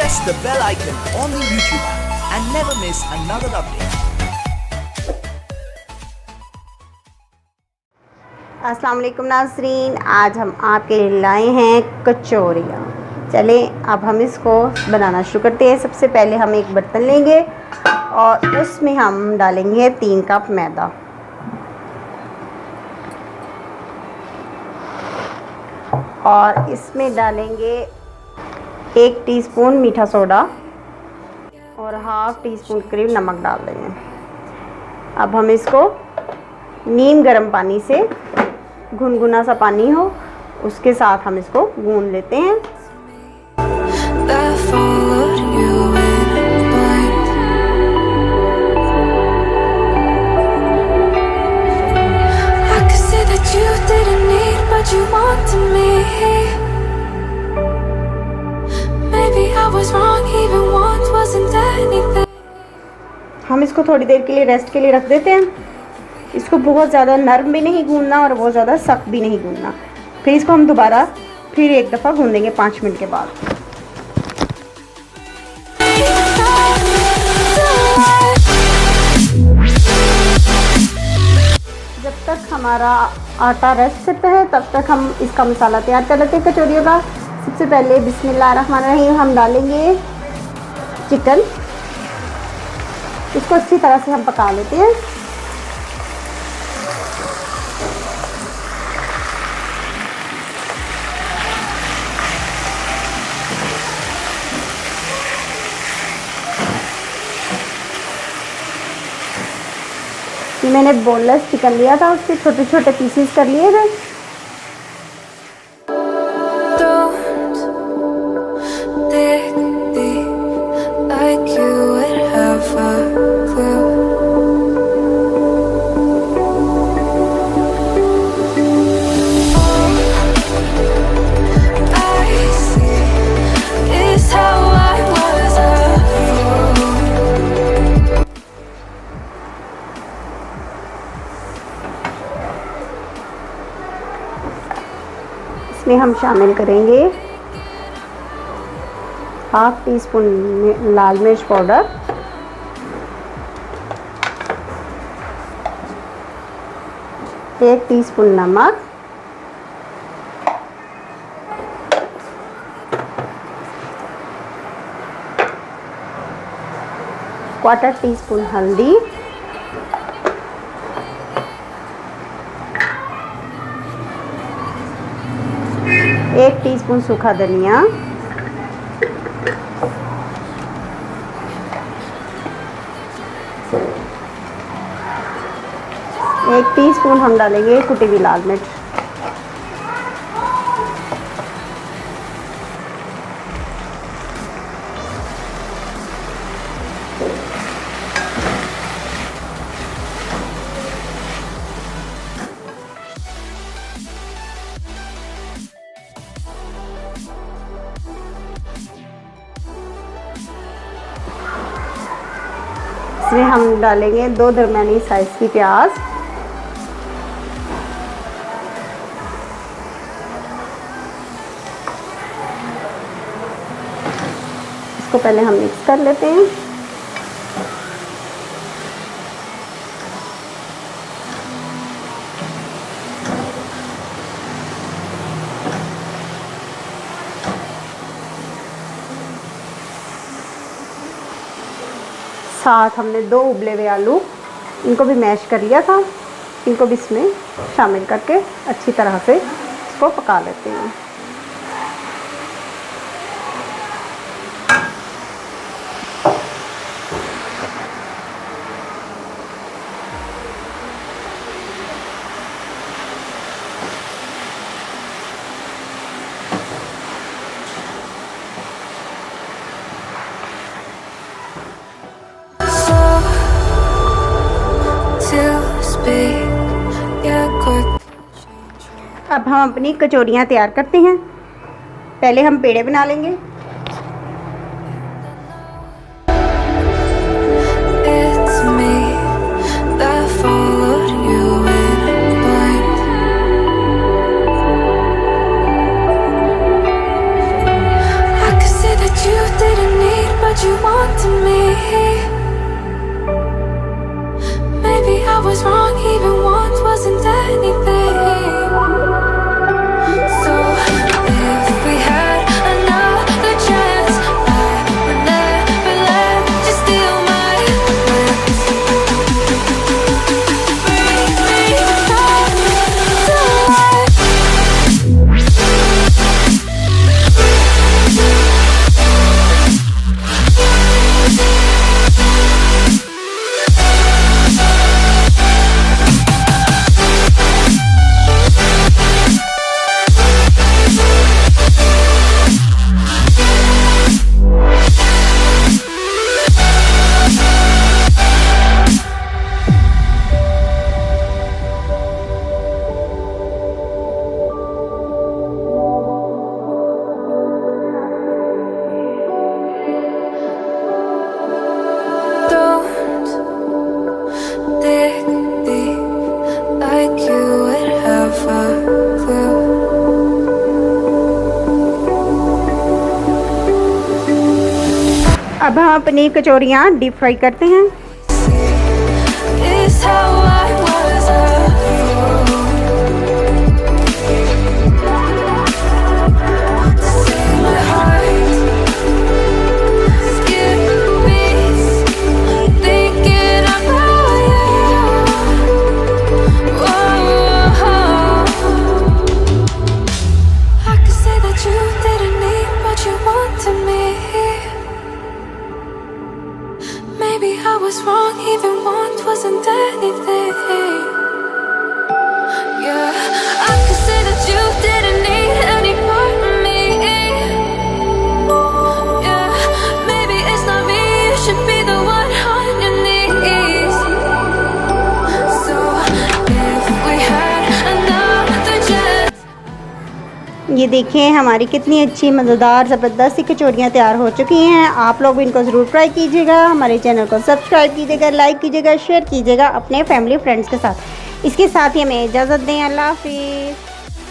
press the bell icon on the YouTube app and never miss another update. अस्सलाम वालेकुम नाज़रीन, आज हम आपके लिए लाए हैं कचौरियाँ। चलें अब हम इसको बनाना शुरू करते हैं। सबसे पहले हम एक बर्तन लेंगे और उसमें हम डालेंगे 3 कप मैदा और इसमें डालेंगे 1 टीस्पून मीठा सोडा और हाफ़ टी स्पून करीब नमक डाल देंगे। अब हम इसको नीम गर्म पानी से, गुनगुना सा पानी हो उसके साथ हम इसको गूंद लेते हैं। हम इसको थोड़ी देर के लिए रेस्ट के लिए रख देते हैं। इसको बहुत ज़्यादा नरम भी नहीं गूंदना और बहुत ज़्यादा सख्त भी नहीं गूंदना। फिर इसको हम दोबारा फिर एक दफ़ा गूंदेंगे 5 मिनट के बाद। जब तक हमारा आटा रेस्ट करता है तब तक हम इसका मसाला तैयार कर लेते हैं कचौरियों का। सबसे पहले बिस्मिल्लाहिर्रहमानिर्रहीम हम डालेंगे चिकन। इसको अच्छी तरह से हम पका लेते हैं। मैंने बोनलेस चिकन लिया था, उसके छोटे छोटे पीसेस कर लिए थे। इसमें हम शामिल करेंगे हाफ़ टी स्पून लाल मिर्च पाउडर, एक टीस्पून नमक, क्वार्टर टीस्पून हल्दी, एक टीस्पून सूखा धनिया, एक टीस्पून हम डालेंगे कुटी हुई लाल मिर्च। इसमें हम डालेंगे 2 दरमियानी साइज़ की प्याज, इसको पहले हम मिक्स कर लेते हैं। साथ हमने 2 उबले हुए आलू, इनको भी मैश कर लिया था, इनको भी इसमें शामिल करके अच्छी तरह से इसको पका लेते हैं। अब हम अपनी कचौरियाँ तैयार करते हैं। पहले हम पेड़े बना लेंगे। didn't need what you wanted me. Maybe I was wrong, even want wasn't anything. So if we had another chance, I would never let you steal my lips. Bring me back to life. Don't dig deep like you would have a clue. अब हम paneer कचौरियाँ deep fry करते हैं। Is how I was a fool to save my heart. Skip beats, thinking about you. Whoa. I could say that you didn't need what you wanted me. Maybe I was wrong, even want wasn't anything. Yeah, I could say that you didn't need any part of me. Yeah, maybe it's not me, you should be the one on your knees. So if we had another chance. ये देखिए हमारी कितनी अच्छी मज़ेदार ज़बरदस्त सी कचौरियाँ तैयार हो चुकी हैं। आप लोग भी इनको ज़रूर ट्राई कीजिएगा। हमारे चैनल को सब्सक्राइब कीजिएगा, लाइक कीजिएगा, शेयर कीजिएगा अपने फैमिली फ्रेंड्स के साथ। इसके साथ ही हमें इजाज़त दें। अल्लाह हाफिज़।